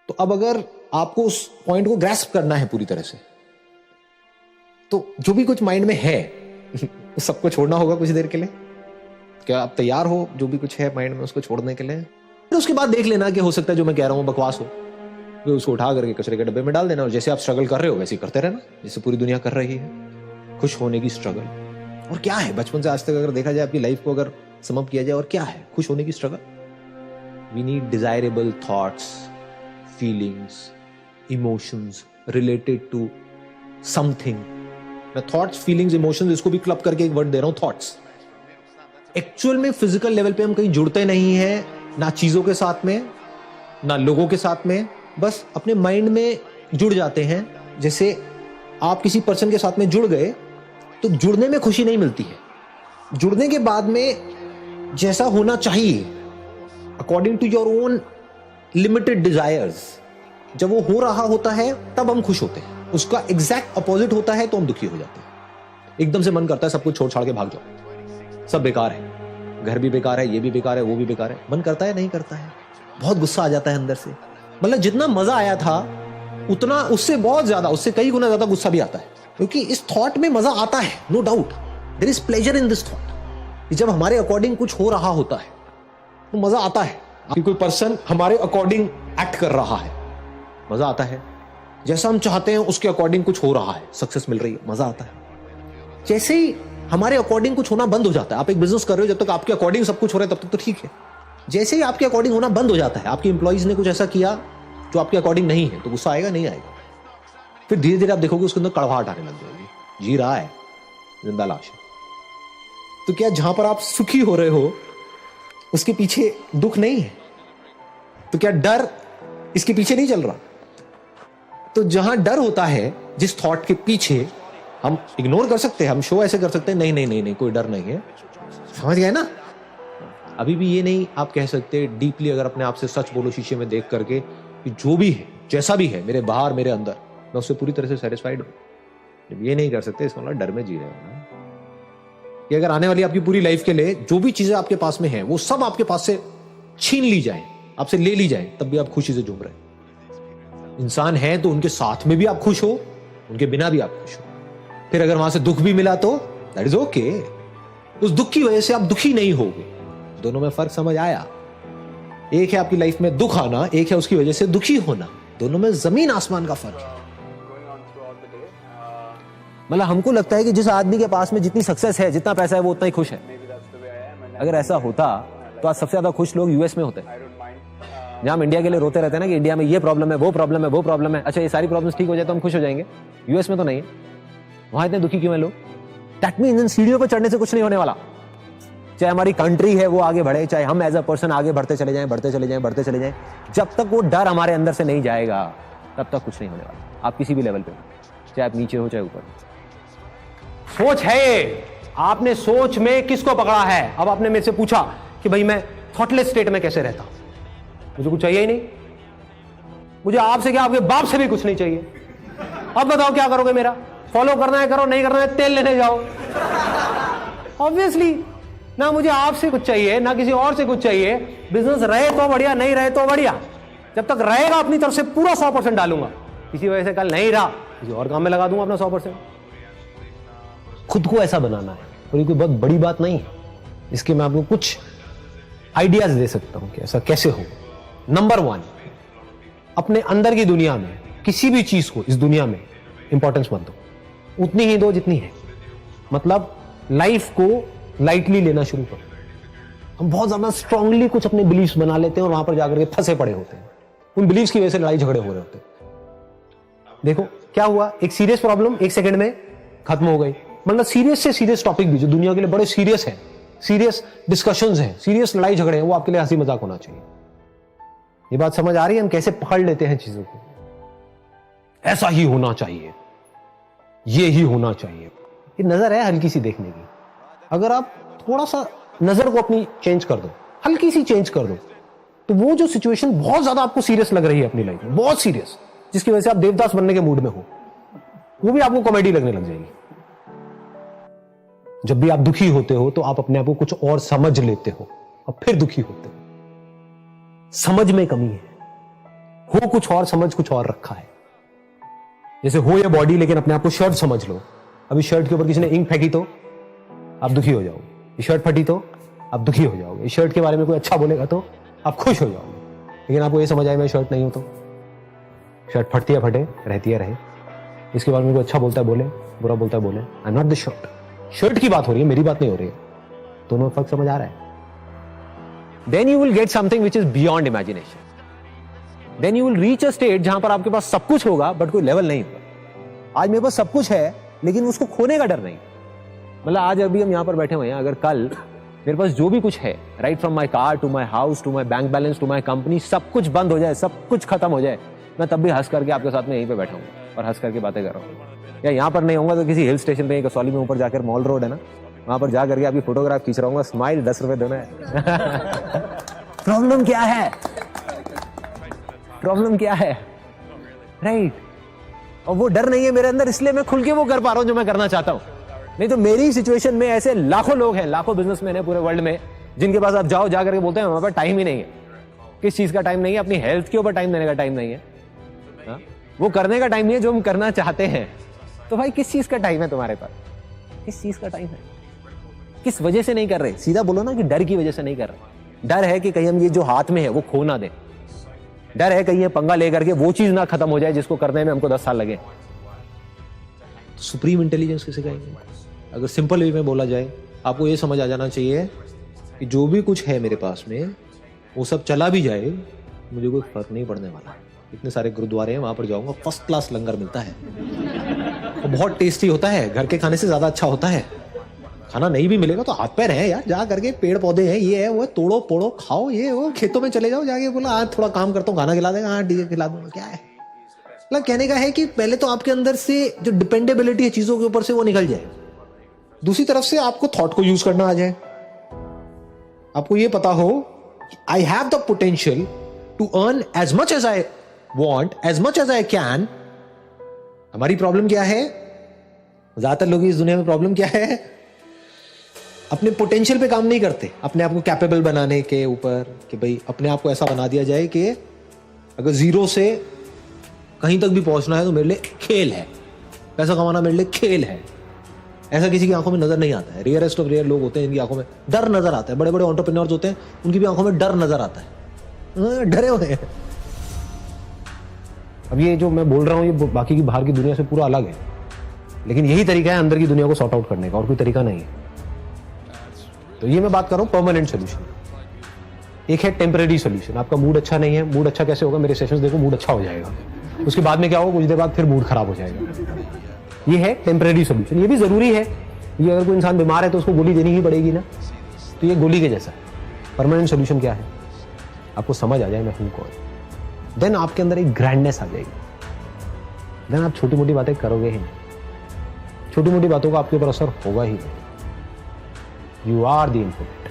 तो अब अगर आपको उस पॉइंट को ग्रैस्प करना है पूरी तरह से, तो जो भी कुछ माइंड में है सबको छोड़ना होगा कुछ देर के लिए। क्या आप तैयार हो जो भी कुछ है माइंड में उसको छोड़ने के लिए? फिर उसके बाद देख लेना कि हो सकता है जो मैं कह रहा हूं बकवास हो, फिर उसको उठा करके कचरे के डब्बे में डाल देना। और जैसे आप स्ट्रगल कर रहे हो वैसे ही करते रहना जैसे पूरी दुनिया कर रही है, खुश होने की स्ट्रगल। और क्या है बचपन से आज तक अगर देखा जाए आपकी लाइफ को अगर समअप किया जाए, और क्या है खुश होने की struggle? We need desirable thoughts, feelings, emotions related to something. मैं थॉट्स, फीलिंग्स, इमोशंस इसको भी क्लब करके एक वर्ड दे रहा हूं, थॉट्स। एक्चुअल में फिजिकल लेवल पे हम कहीं जुड़ते नहीं हैं, ना चीजों के साथ में ना लोगों के साथ में, बस अपने माइंड में जुड़ जाते हैं। जैसे आप किसी पर्सन के साथ में जुड़ गए तो जुड़ने में खुशी नहीं मिलती है, जुड़ने के बाद में जैसा होना चाहिए according to your own limited desires, जब वो हो रहा होता है तब हम खुश होते हैं। उसका एग्जैक्ट अपोजिट होता है तो हम दुखी हो जाते हैं। एकदम से मन करता है सब कुछ छोड़ छाड़ के भाग जाओ, सब बेकार है, घर भी बेकार है, ये भी बेकार है, वो भी बेकार है। मन करता है नहीं करता है, बहुत गुस्सा आ जाता है अंदर से। मतलब जितना मजा आया था उतना उससे बहुत ज्यादा, उससे कई गुना ज्यादा गुस्सा भी आता है, क्योंकि इस थॉट में मजा आता है, no doubt there is pleasure in this thought. जब हमारे अकॉर्डिंग कुछ हो रहा होता है तो मजा आता है। कोई पर्सन हमारे अकॉर्डिंग एक्ट कर रहा है, मजा आता है। जैसा हम चाहते हैं उसके अकॉर्डिंग कुछ हो रहा है, सक्सेस मिल रही है, मजा आता है। जैसे ही हमारे अकॉर्डिंग कुछ होना बंद हो जाता है, आप एक बिजनेस कर रहे हो, जब तक आपके अकॉर्डिंग सब कुछ हो रहा है तब तक तो ठीक है। जैसे ही आपके अकॉर्डिंग होना बंद हो जाता है, आपके एम्प्लॉइज ने कुछ ऐसा किया जो आपके अकॉर्डिंग नहीं है, तो गुस्सा आएगा नहीं आएगा? फिर धीरे धीरे आप देखोगे उसके अंदर कड़वाहट आने लग जाएगी, जी रहा है जिंदा लाश है। तो क्या जहां पर आप सुखी हो रहे हो उसके पीछे दुख नहीं है? तो क्या डर इसके पीछे नहीं चल रहा? तो जहां डर होता है, जिस थॉट के पीछे, हम इग्नोर कर सकते हैं, हम शो ऐसे कर सकते हैं, नहीं नहीं नहीं नहीं कोई डर नहीं है, समझ गए ना? अभी भी ये नहीं आप कह सकते डीपली, अगर अपने आप से सच बोलो शीशे में देख करके कि जो भी है जैसा भी है मेरे बाहर मेरे अंदर, मैं उससे पूरी तरह से सेटिस्फाइड हूं। जब ये नहीं कर सकते इसका मतलब डर में जी रहे हो ना, कि अगर आने वाली आपकी पूरी लाइफ के लिए जो भी चीजें आपके पास में है वो सब आपके पास से छीन ली जाए, आपसे ले ली जाए, तब भी आप खुशी से झूम रहे। इंसान है तो उनके साथ में भी आप खुश हो, उनके बिना भी आप खुश हो। फिर अगर वहां से दुख भी मिला तो दैट इज ओके, उस दुख की वजह से आप दुखी नहीं होगे। दोनों में फर्क समझ आया? एक है आपकी लाइफ में दुख आना, एक है उसकी वजह से दुखी होना। दोनों में जमीन आसमान का फर्क है। मतलब हमको लगता है कि जिस आदमी के पास में जितनी सक्सेस है, जितना पैसा है, वो उतना ही खुश है। अगर ऐसा होता तो आज सबसे ज्यादा खुश लोग यूएस में होते हैं, जहां हम इंडिया के लिए रोते रहते हैं ना कि इंडिया में ये प्रॉब्लम है, वो प्रॉब्लम है, वो प्रॉब्लम है। अच्छा ये सारी प्रॉब्लम्स ठीक हो जाए तो हम खुश हो जाएंगे। यूएस में तो नहीं है, वहां इतने दुखी क्यों है लोग? दैट मींस इन सीढ़ियों पर चढ़ने से कुछ नहीं होने वाला। चाहे हमारी कंट्री है वो आगे बढ़े, चाहे हम एज अ पर्सन आगे बढ़ते चले जाएं, बढ़ते चले जाएं, बढ़ते चले जाएं, जब तक वो डर हमारे अंदर से नहीं जाएगा तब तक कुछ नहीं होने वाला। आप किसी भी लेवल पे, चाहे आप नीचे हो चाहे ऊपर। सोच है, आपने सोच में किसको पकड़ा है? अब आपने मेरे से पूछा कि भाई मैं थॉटलेस स्टेट में कैसे रहता हूं, मुझे कुछ चाहिए ही नहीं, मुझे आपसे क्या आपके बाप से भी कुछ नहीं चाहिए। अब बताओ क्या करोगे? मेरा फॉलो करना है करो, नहीं करना है तेल लेने जाओ। ऑब्वियसली ना मुझे आपसे कुछ चाहिए ना किसी और से कुछ चाहिए। बिजनेस रहे तो बढ़िया, नहीं रहे तो बढ़िया। जब तक रहेगा अपनी तरफ से पूरा 100% डालूंगा। किसी वजह से कल नहीं रहा, किसी और काम में लगा दूंगा अपना 100%। खुद को ऐसा बनाना है, और ये कोई बहुत बड़ी बात नहीं है। इसके मैं आपको कुछ आइडियाज दे सकता हूं कि ऐसा कैसे हो। नंबर 1, अपने अंदर की दुनिया में किसी भी चीज को इस दुनिया में इंपॉर्टेंस मत दो, उतनी ही दो जितनी है। मतलब लाइफ को लाइटली लेना शुरू करो। हम बहुत ज्यादा स्ट्रांगली कुछ अपने बिलीफ्स बना लेते हैं और वहां पर जाकर के फंसे पड़े होते हैं। उन बिलीफ्स की वजह से लड़ाई झगड़े हो रहे होते हैं। देखो क्या हुआ, एक सीरियस प्रॉब्लम 1 सेकंड में खत्म हो गई। मतलब सीरियस से सीरियस टॉपिक भी जो दुनिया के लिए बड़े सीरियस है, सीरियस डिस्कशंस हैं, सीरियस लड़ाई झगड़े हैं, वो आपके लिए हंसी मजाक होना चाहिए। ये बात समझ आ रही है? हम कैसे पकड़ लेते हैं चीजों को। ऐसा ही होना चाहिए, ये ही होना चाहिए। ये नजर है हल्की सी देखने की। अगर आप थोड़ा सा नजर को अपनी चेंज कर दो, हल्की सी चेंज कर दो, तो वो जो सिचुएशन बहुत ज्यादा आपको सीरियस लग रही है अपनी लाइफ में, बहुत सीरियस, जिसकी वजह से आप देवदास बनने के मूड में हो, वो भी आपको कॉमेडी लगने लग जाएगी। जब भी आप दुखी होते हो तो आप अपने आप को कुछ और समझ लेते हो और फिर दुखी होते हो। समझ में कमी है, हो कुछ और, समझ कुछ और रखा है। जैसे हो या बॉडी, लेकिन अपने आप को शर्ट समझ लो। अभी शर्ट के ऊपर किसी ने इंक फेंकी तो आप दुखी हो जाओगे, ये शर्ट फटी तो आप दुखी हो जाओगे, इस शर्ट के बारे में कोई अच्छा बोलेगा तो आप खुश हो जाओगे। लेकिन आपको ये समझ आए मैं शर्ट नहीं हूं तो शर्ट फटती है फटे, रहती है रहे, इसके बारे में कोई अच्छा बोलता है बोले, बुरा बोलता है बोले, I am not the shirt. Shirt की बात हो रही है, मेरी बात नहीं हो रही है। दोनों फर्क समझ आ रहा है? Then you will get something which is beyond imagination. Then you will reach a state जहां पर आपके पास सब कुछ होगा बट कोई लेवल नहीं होगा। आज मेरे पास सब कुछ है लेकिन उसको खोने का डर नहीं। मतलब आज अभी हम यहां पर बैठे हुए हैं, अगर कल मेरे पास जो भी कुछ है, right from my car to my house to my bank balance to my company, सब कुछ बंद हो जाए, सब कुछ खत्म हो जाए, मैं तब भी हंस करके आपके साथ में यहीं पे बैठा हूँ और हंस करके बातें कर रहा हूँ। या यहाँ पर नहीं होऊंगा तो किसी हिल स्टेशन पे, कसौली में ऊपर जाकर मॉल रोड है ना, वहां पर जा करके आपकी फोटोग्राफ खींच रहा हूँ, स्माइल 10 रुपए देना है। प्रॉब्लम क्या है? प्रॉब्लम क्या है? राइट। और वो डर नहीं है मेरे अंदर, इसलिए मैं खुल के वो कर पा रहा हूं जो मैं करना चाहता हूं। नहीं तो मेरी सिचुएशन में ऐसे लाखों लोग हैं, लाखों बिजनेसमैन हैं पूरे वर्ल्ड में, जिनके पास आप जाओ, जा करके बोलते हैं हमारे पास टाइम ही नहीं है। किस चीज का टाइम नहीं है? अपनी हेल्थ के ऊपर टाइम देने का टाइम नहीं है, हा? वो करने का टाइम नहीं है जो हम करना चाहते हैं। तो भाई किस चीज का टाइम है तुम्हारे पास? किस चीज का टाइम है? किस वजह से नहीं कर रहे? सीधा बोलो ना कि डर की वजह से नहीं कर रहे। डर है कि कहीं हम ये जो हाथ में है वो खो ना दें। डर है कहीं ये पंगा लेकर के वो चीज ना खत्म हो जाए जिसको करने में हमको 10 साल लगे। सुप्रीम इंटेलिजेंस किसे कहेंगे? अगर सिंपल वे में बोला जाए, आपको ये समझ आ जाना चाहिए कि जो भी कुछ है मेरे पास में वो सब चला भी जाए, मुझे कोई फर्क नहीं पड़ने वाला। इतने सारे गुरुद्वारे हैं, वहां पर जाऊंगा, फर्स्ट क्लास लंगर मिलता है, वो बहुत टेस्टी होता है, घर के खाने से ज्यादा अच्छा होता है। खाना नहीं भी मिलेगा तो हाथ पैर है यार, जा करके पेड़ पौधे हैं, ये है वो, तोड़ो पोड़ो खाओ, ये वो, खेतों में चले जाओ, जाके बोला आज थोड़ा काम करता हूँ, खाना खिला देगा, हाँ ठीक है खिला दूंगा, क्या है। मतलब कहने का है कि पहले तो आपके अंदर से जो डिपेंडेबिलिटी है चीजों के ऊपर से वो निकल जाए। दूसरी तरफ से आपको थॉट को यूज करना आ जाए। आपको ये पता हो I have the potential to earn as much as I want, as much as I can. हमारी प्रॉब्लम क्या है? ज्यादातर लोग इस दुनिया में प्रॉब्लम क्या है? अपने पोटेंशियल पे काम नहीं करते, अपने आप को कैपेबल बनाने के ऊपर, कि भाई अपने आप को ऐसा बना दिया जाए कि अगर जीरो से कहीं तक भी पहुंचना है तो मेरे लिए खेल है, पैसा कमाना मेरे लिए खेल है। ऐसा किसी की आंखों में नजर नहीं आता है। रेयरेस्ट ऑफ रेयर लोग होते हैं जिनकी आंखों में डर नजर आता है। बड़े बड़े एंटरप्रेन्योर्स होते हैं, उनकी भी आंखों में डर नजर आता है, डरे हुए हैं। अब ये जो मैं बोल रहा हूँ ये बाकी की बाहर की दुनिया से पूरा अलग है, लेकिन यही तरीका है अंदर की दुनिया को सॉर्ट आउट करने का, और कोई तरीका नहीं है। तो ये मैं बात कर रहा हूं परमानेंट सोल्यूशन। एक है टेम्परेरी सोल्यूशन। आपका मूड अच्छा नहीं है, मूड अच्छा कैसे होगा? मेरे सेशंस देखो, मूड अच्छा हो जाएगा, उसके बाद में क्या होगा? कुछ देर बाद फिर मूड खराब हो जाएगा। ये है टेम्परेरी सोल्यूशन। ये भी जरूरी है, ये अगर कोई इंसान बीमार है तो उसको गोली देनी ही पड़ेगी ना, तो ये गोली के जैसा है। परमानेंट सोल्यूशन क्या है? आपको समझ आ जाए मैं हूं कौन, देन आपके अंदर एक ग्रैंडनेस आ जाएगी। देन आप छोटी मोटी बातें करोगे ही नहीं, छोटी मोटी बातों का आपके ऊपर असर होगा ही नहीं। You are the input.